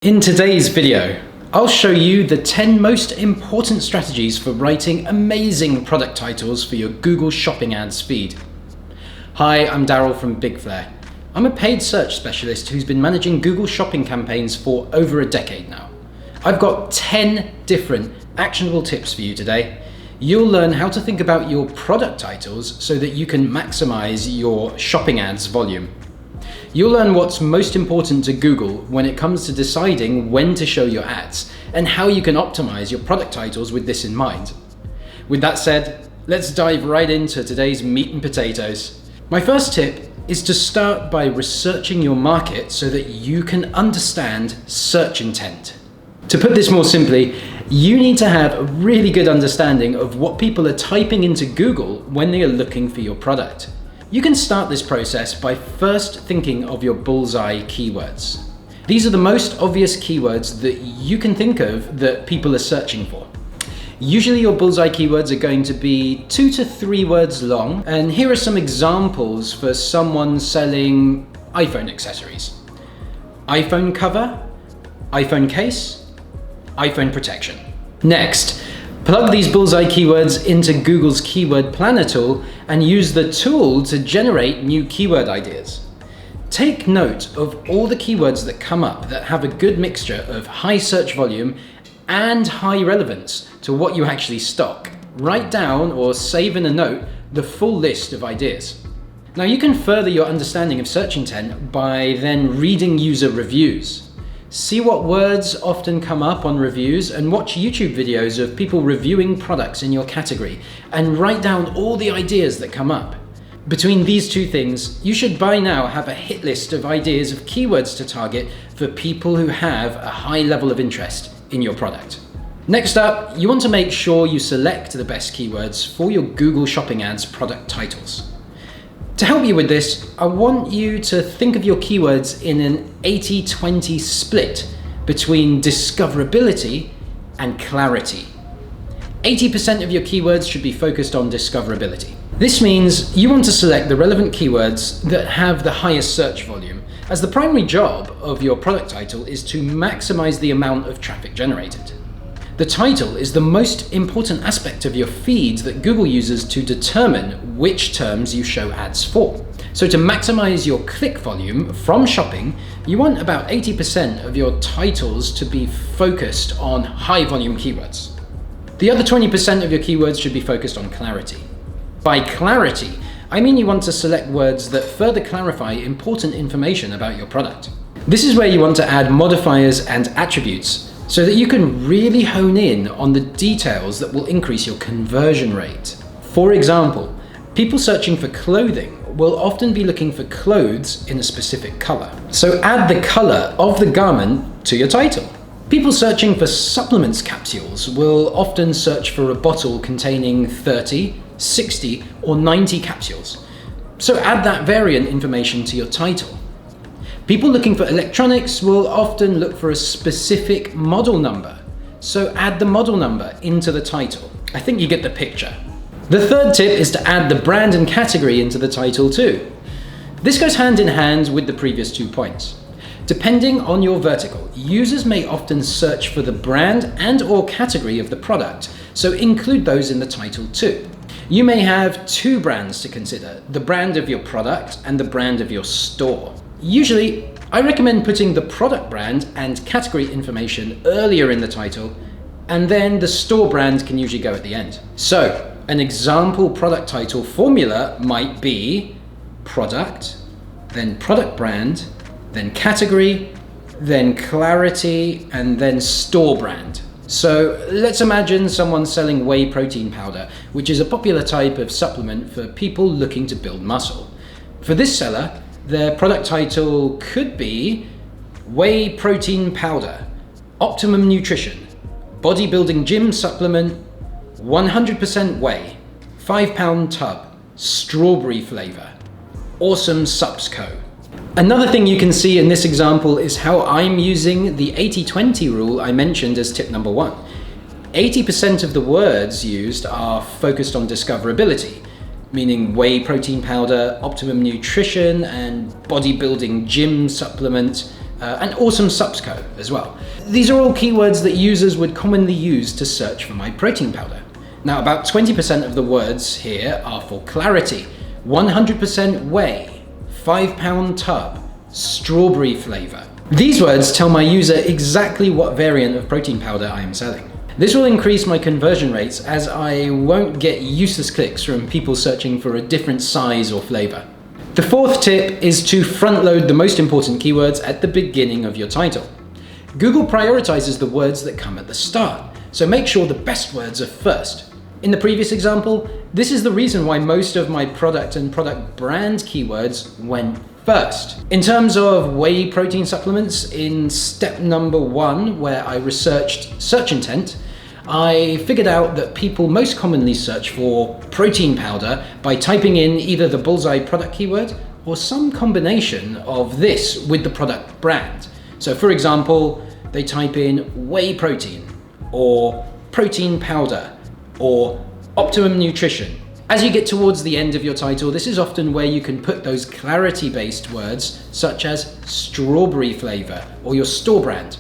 In today's video, I'll show you the 10 most important strategies for writing amazing product titles for your Google Shopping ads feed. Hi, I'm Daryl from Big Flare. I'm a paid search specialist who's been managing Google Shopping campaigns for over a decade now. I've got 10 different actionable tips for you today. You'll learn how to think about your product titles so that you can maximize your shopping ads volume. You'll learn what's most important to Google when it comes to deciding when to show your ads and how you can optimize your product titles with this in mind. With that said, let's dive right into today's meat and potatoes. My first tip is to start by researching your market so that you can understand search intent. To put this more simply, you need to have a really good understanding of what people are typing into Google when they are looking for your product. You can start this process by first thinking of your bullseye keywords. These are the most obvious keywords that you can think of that people are searching for. Usually your bullseye keywords are going to be 2 to 3 words long, and here are some examples for someone selling iPhone accessories. iPhone cover, iPhone case, iPhone protection. Next, plug these bullseye keywords into Google's Keyword Planner tool and use the tool to generate new keyword ideas. Take note of all the keywords that come up that have a good mixture of high search volume and high relevance to what you actually stock. Write down or save in a note the full list of ideas. Now you can further your understanding of search intent by then reading user reviews. See what words often come up on reviews and watch YouTube videos of people reviewing products in your category and write down all the ideas that come up. Between these two things, you should by now have a hit list of ideas of keywords to target for people who have a high level of interest in your product. Next up, you want to make sure you select the best keywords for your Google Shopping ads product titles. To help you with this, I want you to think of your keywords in an 80-20 split between discoverability and clarity. 80% of your keywords should be focused on discoverability. This means you want to select the relevant keywords that have the highest search volume, as the primary job of your product title is to maximize the amount of traffic generated. The title is the most important aspect of your feed that Google uses to determine which terms you show ads for. So to maximize your click volume from shopping, you want about 80% of your titles to be focused on high volume keywords. The other 20% of your keywords should be focused on clarity. By clarity, I mean you want to select words that further clarify important information about your product. This is where you want to add modifiers and attributes so that you can really hone in on the details that will increase your conversion rate. For example, people searching for clothing will often be looking for clothes in a specific color. So add the color of the garment to your title. People searching for supplements capsules will often search for a bottle containing 30, 60, or 90 capsules. So add that variant information to your title. People looking for electronics will often look for a specific model number, so add the model number into the title. I think you get the picture. The third tip is to add the brand and category into the title too. This goes hand in hand with the previous 2 points. Depending on your vertical, users may often search for the brand and/or category of the product, so include those in the title too. You may have 2 brands to consider, the brand of your product and the brand of your store. Usually, I recommend putting the product brand and category information earlier in the title, and then the store brand can usually go at the end. So, an example product title formula might be product, then product brand, then category, then clarity, and then store brand. So let's imagine someone selling whey protein powder, which is a popular type of supplement for people looking to build muscle. For this seller, their product title could be Whey Protein Powder, Optimum Nutrition, Bodybuilding Gym Supplement, 100% Whey, 5-pound tub, Strawberry Flavor, Awesome Subs Co. Another thing you can see in this example is how I'm using the 80-20 rule I mentioned as tip number 1. 80% of the words used are focused on discoverability, meaning whey protein powder, optimum nutrition, and bodybuilding gym supplement and awesome subsco as well. These are all keywords that users would commonly use to search for my protein powder. Now, about 20% of the words here are for clarity, 100% whey, 5-pound tub, strawberry flavor. These words tell my user exactly what variant of protein powder I am selling. This will increase my conversion rates as I won't get useless clicks from people searching for a different size or flavor. The fourth tip is to front load the most important keywords at the beginning of your title. Google prioritizes the words that come at the start, so make sure the best words are first. In the previous example, this is the reason why most of my product and product brand keywords went first. In terms of whey protein supplements, in step number 1, where I researched search intent, I figured out that people most commonly search for protein powder by typing in either the bullseye product keyword or some combination of this with the product brand. So for example, they type in whey protein or protein powder or optimum nutrition. As you get towards the end of your title, this is often where you can put those clarity-based words such as strawberry flavor or your store brand.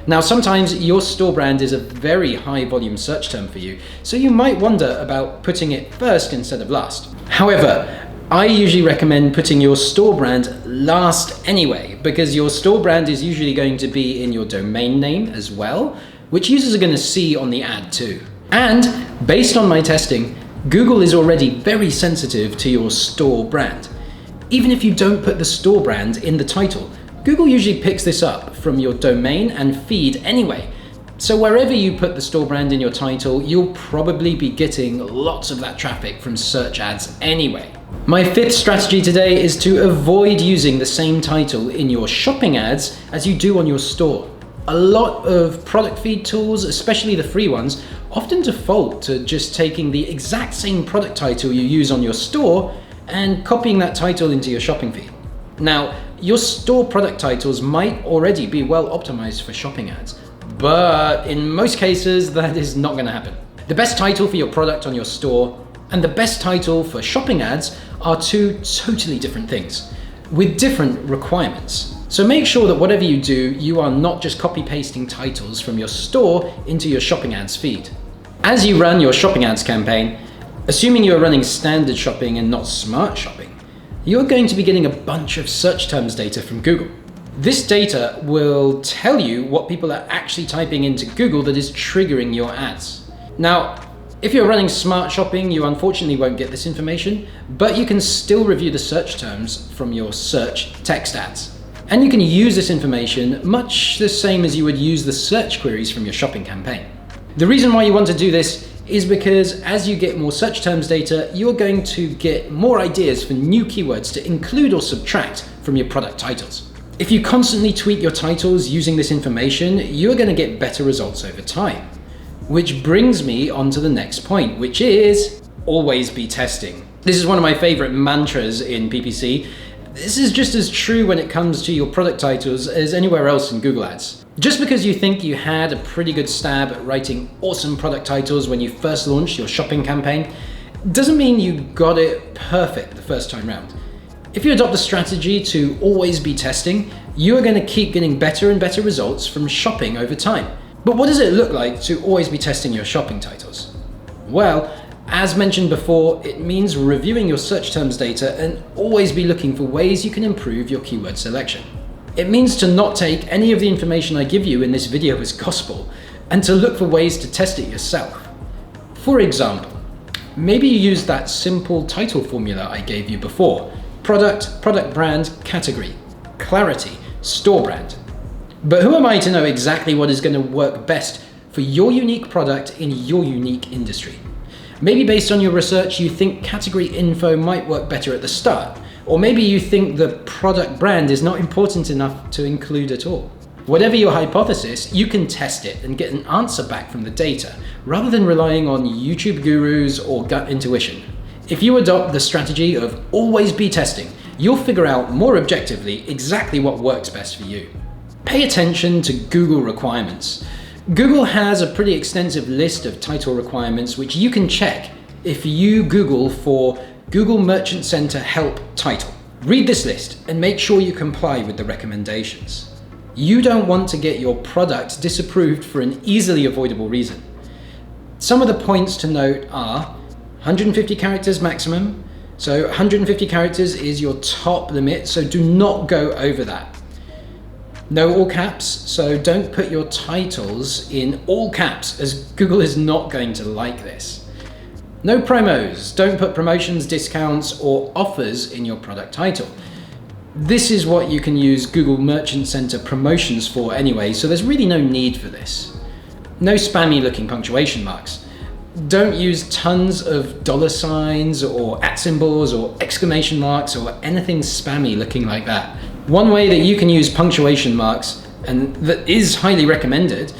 Now, sometimes your store brand is a very high volume search term for you, so you might wonder about putting it first instead of last. However, I usually recommend putting your store brand last anyway, because your store brand is usually going to be in your domain name as well, which users are going to see on the ad too. And based on my testing, Google is already very sensitive to your store brand. Even if you don't put the store brand in the title, Google usually picks this up from your domain and feed anyway. So wherever you put the store brand in your title, you'll probably be getting lots of that traffic from search ads anyway. My fifth strategy today is to avoid using the same title in your shopping ads as you do on your store. A lot of product feed tools, especially the free ones, often default to just taking the exact same product title you use on your store and copying that title into your shopping feed. Now, your store product titles might already be well optimized for shopping ads, but in most cases that is not going to happen. The best title for your product on your store and the best title for shopping ads are two totally different things with different requirements. So make sure that whatever you do, you are not just copy-pasting titles from your store into your shopping ads feed. As you run your shopping ads campaign, assuming you are running standard shopping and not smart shopping, you're going to be getting a bunch of search terms data from Google. This data will tell you what people are actually typing into Google that is triggering your ads. Now, if you're running smart shopping, you unfortunately won't get this information, but you can still review the search terms from your search text ads. And you can use this information much the same as you would use the search queries from your shopping campaign. The reason why you want to do this is because as you get more search terms data, you're going to get more ideas for new keywords to include or subtract from your product titles. If you constantly tweak your titles using this information, you're going to get better results over time. Which brings me on to the next point, which is always be testing. This is one of my favorite mantras in PPC. This is just as true when it comes to your product titles as anywhere else in Google Ads. Just because you think you had a pretty good stab at writing awesome product titles when you first launched your shopping campaign, doesn't mean you got it perfect the first time round. If you adopt the strategy to always be testing, you are going to keep getting better and better results from shopping over time. But what does it look like to always be testing your shopping titles? Well, as mentioned before, it means reviewing your search terms data and always be looking for ways you can improve your keyword selection. It means to not take any of the information I give you in this video as gospel and to look for ways to test it yourself. For example, maybe you use that simple title formula I gave you before: product, product brand, category, clarity, store brand. But who am I to know exactly what is going to work best for your unique product in your unique industry? Maybe based on your research, you think category info might work better at the start, or maybe you think the product brand is not important enough to include at all. Whatever your hypothesis, you can test it and get an answer back from the data, rather than relying on YouTube gurus or gut intuition. If you adopt the strategy of always be testing, you'll figure out more objectively exactly what works best for you. Pay attention to Google requirements. Google has a pretty extensive list of title requirements which you can check if you Google for Google Merchant Center Help title. Read this list and make sure you comply with the recommendations. You don't want to get your product disapproved for an easily avoidable reason. Some of the points to note are 150 characters maximum. So 150 characters is your top limit, so do not go over that. No all caps, so don't put your titles in all caps, as Google is not going to like this. No promos, don't put promotions, discounts, or offers in your product title. This is what you can use Google Merchant Center promotions for anyway, so there's really no need for this. No spammy looking punctuation marks. Don't use tons of dollar signs or @ symbols or exclamation marks or anything spammy looking like that. One way that you can use punctuation marks, and that is highly recommended,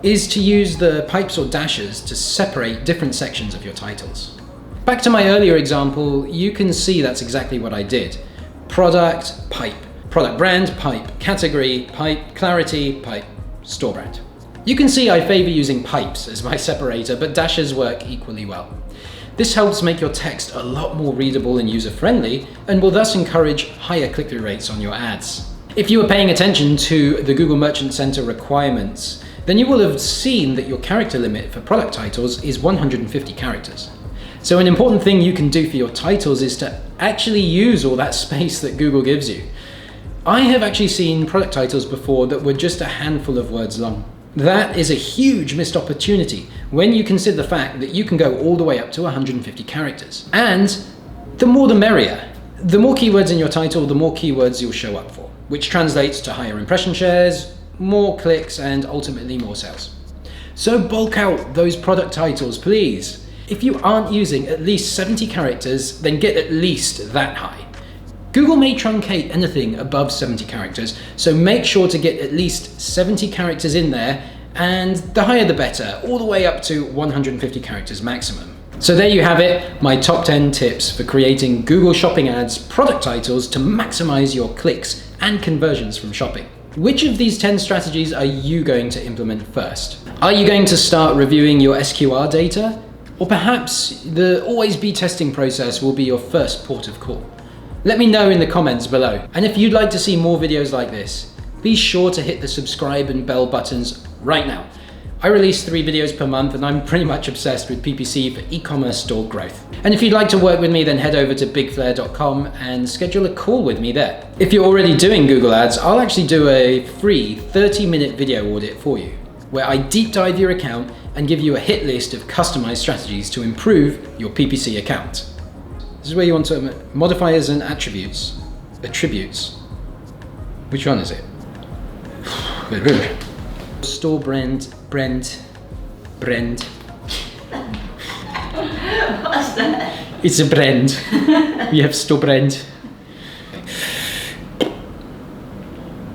is to use the pipes or dashes to separate different sections of your titles. Back to my earlier example, you can see that's exactly what I did. Product, pipe. Product brand, pipe. Category, pipe. Clarity, pipe. Store brand. You can see I favor using pipes as my separator, but dashes work equally well. This helps make your text a lot more readable and user-friendly, and will thus encourage higher click-through rates on your ads. If you were paying attention to the Google Merchant Center requirements, then you will have seen that your character limit for product titles is 150 characters. So an important thing you can do for your titles is to actually use all that space that Google gives you. I have actually seen product titles before that were just a handful of words long. That is a huge missed opportunity when you consider the fact that you can go all the way up to 150 characters. And the more the merrier. The more keywords in your title, the more keywords you'll show up for, which translates to higher impression shares, more clicks, and ultimately more sales. So bulk out those product titles, please. If you aren't using at least 70 characters, then get at least that high. Google may truncate anything above 70 characters, so make sure to get at least 70 characters in there, and the higher the better, all the way up to 150 characters maximum. So there you have it, my top 10 tips for creating Google Shopping Ads product titles to maximize your clicks and conversions from shopping. Which of these 10 strategies are you going to implement first? Are you going to start reviewing your SQR data? Or perhaps the always be testing process will be your first port of call? Let me know in the comments below. And if you'd like to see more videos like this, be sure to hit the subscribe and bell buttons right now. I release 3 videos per month, and I'm pretty much obsessed with PPC for e-commerce store growth. And if you'd like to work with me, then head over to bigflare.com and schedule a call with me there. If you're already doing Google Ads, I'll actually do a free 30-minute video audit for you, where I deep dive your account and give you a hit list of customized strategies to improve your PPC account. This is where you want to modifiers and attributes. Attributes. Which one is it? Store brand. What's that? It's a brand. We have store brand.